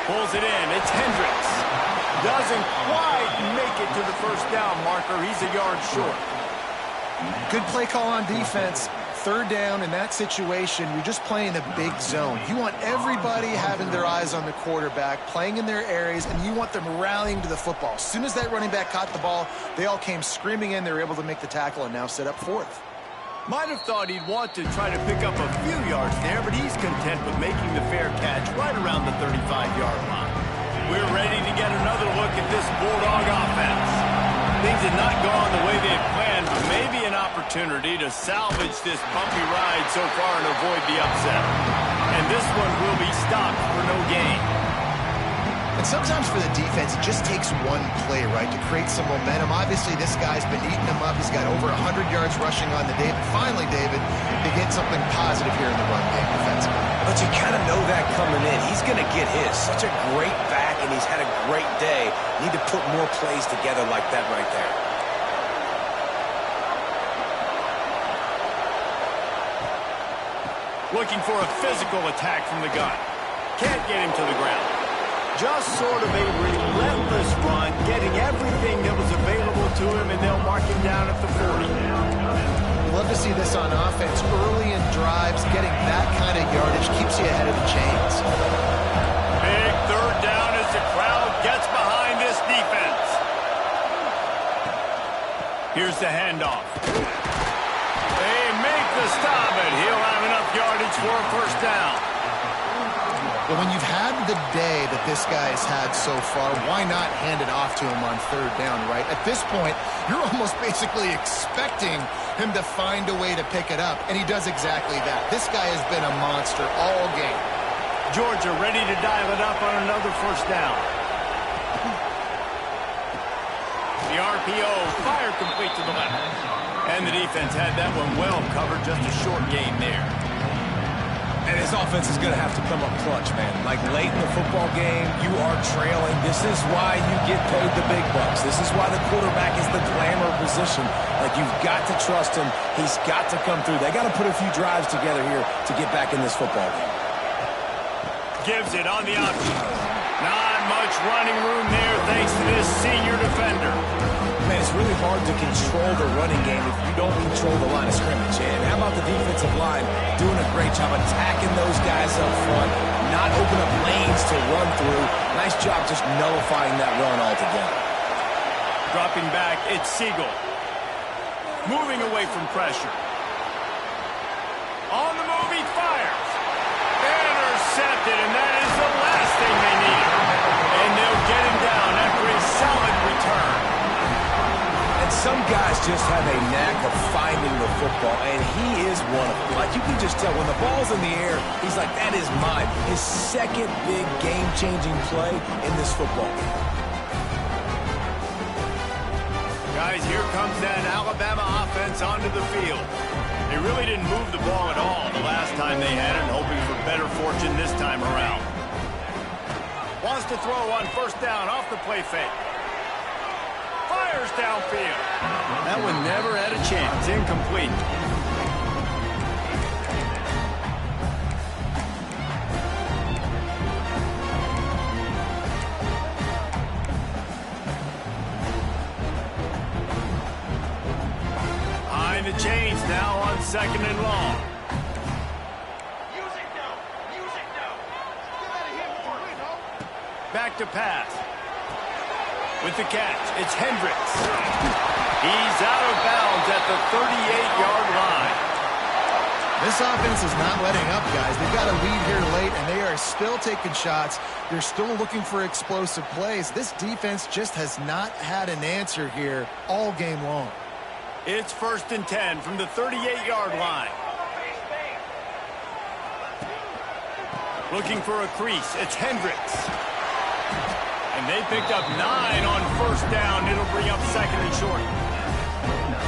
Pulls it in. It's Hendricks. Doesn't quite make it to the first down marker. He's a yard short. Good play call on defense. Third down in that situation, you're just playing the big zone. You want everybody having their eyes on the quarterback, playing in their areas, and you want them rallying to the football. As soon as that running back caught the ball, they all came screaming in. They were able to make the tackle and now set up fourth. Might have thought he'd want to try to pick up a few yards there, but he's content with making the fair catch right around the 35-yard line. We're ready to get another look at this Bulldog offense. Things had not gone the way they had planned, but maybe an opportunity to salvage this bumpy ride so far and avoid the upset. And this one will be stopped for no gain. And sometimes for the defense, it just takes one play, right, to create some momentum. Obviously, this guy's been eating them up. He's got over 100 yards rushing on the day. But finally, David, they get something positive here in the run game defensively. But you kind of know that coming in. He's going to get his. Such a great back, and he's had a great day. Need to put more plays together like that right there. Looking for a physical attack from the gun. Can't get him to the ground. Just sort of a relentless run, getting everything that was available to him, and they'll mark him down at the 40. Love to see this on offense. Early in drives, getting that kind of yardage keeps you ahead of the chains. Big third down as the crowd gets behind this defense. Here's the handoff. They make the stop, and he'll have enough yardage for a first down. But when you've had the day that this guy has had so far, why not hand it off to him on third down, right? At this point, you're almost basically expecting him to find a way to pick it up, and he does exactly that. This guy has been a monster all game. Georgia ready to dial it up on another first down. The RPO fired complete to the left. And the defense had that one well covered, just a short gain there. And his offense is going to have to come up clutch, man. Like late in the football game, you are trailing. This is why you get paid the big bucks. This is why the quarterback is the glamour position. Like, you've got to trust him. He's got to come through. They got to put a few drives together here to get back in this football game. Gives it on the option. Not much running room there thanks to this senior defender. Man, it's really hard to control the running game if you don't control the line of scrimmage. And how about the defensive line doing a great job attacking those guys up front, not open up lanes to run through. Nice job just nullifying that run altogether. Dropping back, it's Siegel. Moving away from pressure. On the move, he fires. Intercepted, and that is the last thing they need. And they'll get him down after a solid return. And some guys just have a knack of finding the football, and he is one of them. Like, you can just tell when the ball's in the air, he's like, that is mine. His second big game-changing play in this football game. Guys, here comes that Alabama offense onto the field. They really didn't move the ball at all the last time they had it, hoping for better fortune this time around. Wants to throw on first down off the play fake. Fires downfield. That one never had a chance. Incomplete. Behind the chains now on second and long. Back to pass. With the catch, it's Hendricks. He's out of bounds at the 38-yard line. This offense is not letting up, guys. They've got a lead here late, and they are still taking shots. They're still looking for explosive plays. This defense just has not had an answer here all game long. It's 1st and 10 from the 38-yard line. Looking for a crease. It's Hendricks. And they picked up 9 on first down. It'll bring up second and short.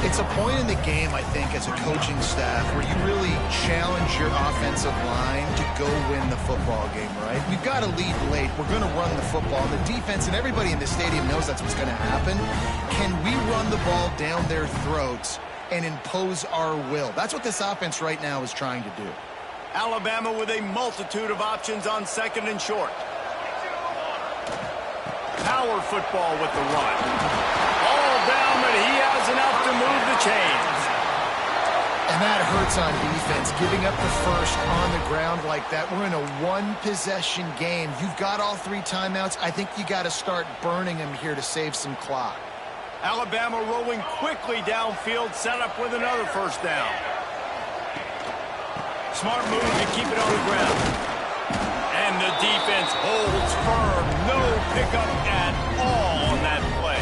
It's a point in the game, I think, as a coaching staff where you really challenge your offensive line to go win the football game, right? We've got to lead late. We're going to run the football. The defense and everybody in the stadium knows that's what's going to happen. Can we run the ball down their throats and impose our will? That's what this offense right now is trying to do. Alabama with a multitude of options on second and short. Power football with the run. All down, but he has enough to move the chains. And that hurts on defense, giving up the first on the ground like that. We're in a one-possession game. You've got all 3 timeouts. I think you got to start burning them here to save some clock. Alabama rolling quickly downfield, set up with another first down. Smart move to keep it on the ground. And the defense holds firm. No pickup at all on that play.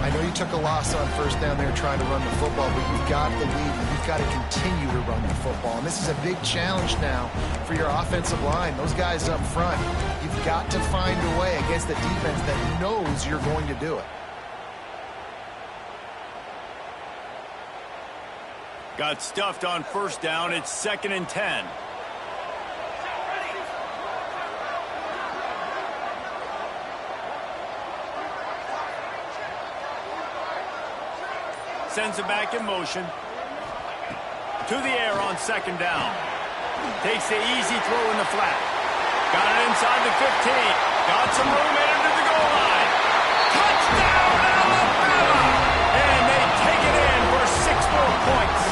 I know you took a loss on first down there trying to run the football, but you've got the lead, and you've got to continue to run the football. And this is a big challenge now for your offensive line. Those guys up front, you've got to find a way against the defense that knows you're going to do it. Got stuffed on first down. It's 2nd and 10. Sends it back in motion. To the air on 2nd down. Takes the easy throw in the flat. Got it inside the 15. Got some room into the goal line. Touchdown, Alabama! And they take it in for 6 more points.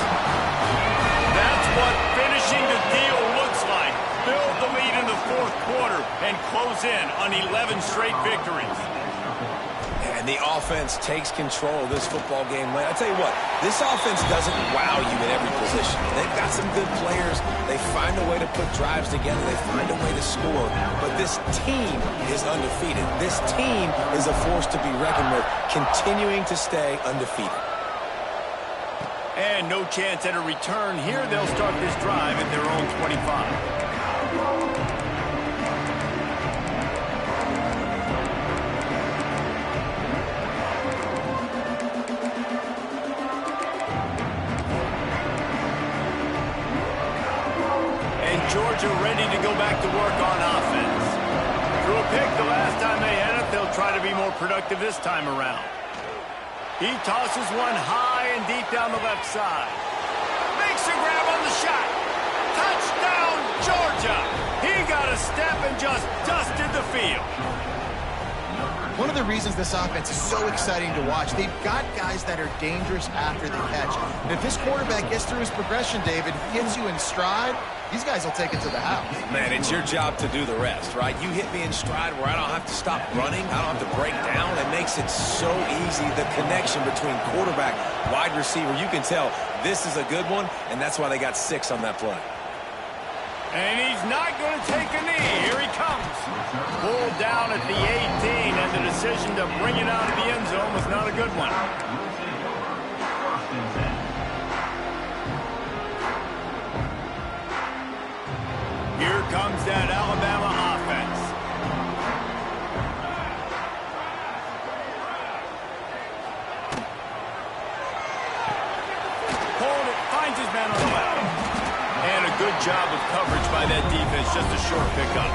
That's what finishing the deal looks like. Build the lead in the 4th quarter and close in on 11 straight victories. And the offense takes control of this football game. I tell you what, this offense doesn't wow you in every position. They've got some good players. They find a way to put drives together. They find a way to score. But this team is undefeated. This team is a force to be reckoned with, continuing to stay undefeated. And no chance at a return here. They'll start this drive at their own 25. Georgia ready to go back to work on offense. Threw a pick the last time they had it. They'll try to be more productive this time around. He tosses one high and deep down the left side. Makes a grab on the shot. Touchdown, Georgia. He got a step and just dusted the field. One of the reasons this offense is so exciting to watch, they've got guys that are dangerous after the catch. And if this quarterback gets through his progression, David, gets you in stride, these guys will take it to the house. Man, it's your job to do the rest, right? You hit me in stride where I don't have to stop running. I don't have to break down. It makes it so easy, the connection between quarterback, wide receiver. You can tell this is a good one, and that's why they got 6 on that play. And he's not going to take a knee. Here he comes. Pulled down at the 18, and the decision to bring it out of the end zone was not a good one. Here comes that Alabama offense. Hold it, finds his man on the left. And a good job of coverage by that defense, just a short pickup.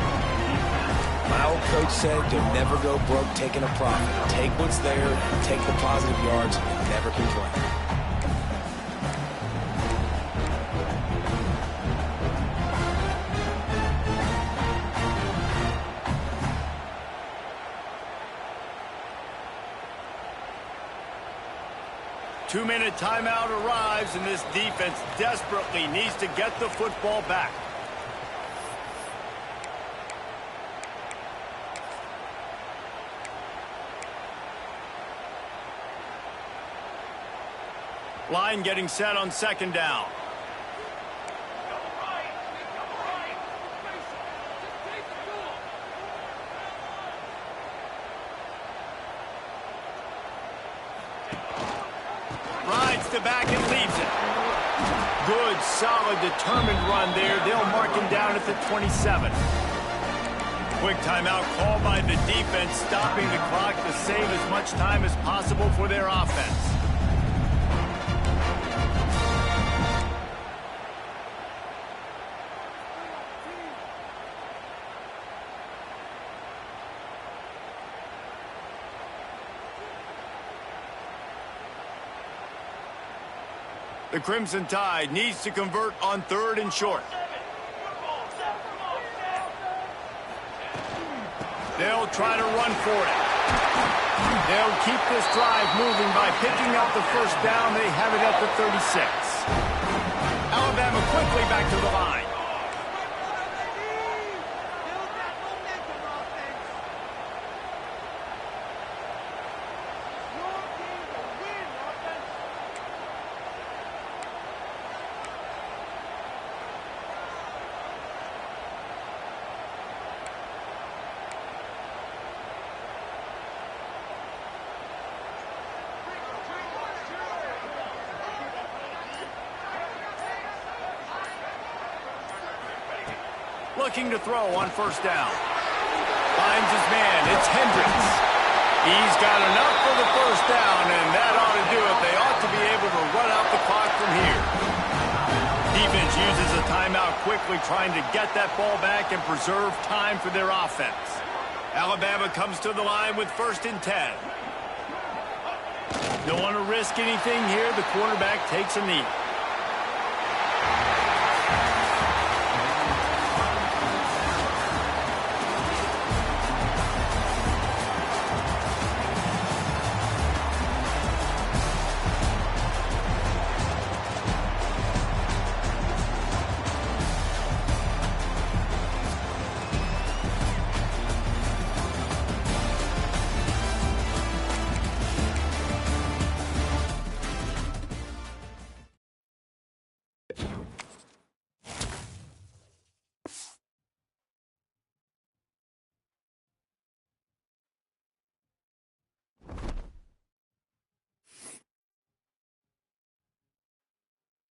My old coach said you'll never go broke taking a profit. Take what's there, take the positive yards, and never complain. Two-minute timeout arrives, and this defense desperately needs to get the football back. Line getting set on 2nd down. Rides the back and leaves it. Good, solid, determined run there. They'll mark him down at the 27. Quick timeout called by the defense, stopping the clock to save as much time as possible for their offense. The Crimson Tide needs to convert on 3rd and short. They'll try to run for it. They'll keep this drive moving by picking up the first down. They have it at the 36. Alabama quickly back to the line. Looking to throw on 1st down. Finds his man. It's Hendricks. He's got enough for the 1st down, and that ought to do it. They ought to be able to run out the clock from here. Defense uses a timeout quickly, trying to get that ball back and preserve time for their offense. Alabama comes to the line with 1st and 10. Don't want to risk anything here. The quarterback takes a knee.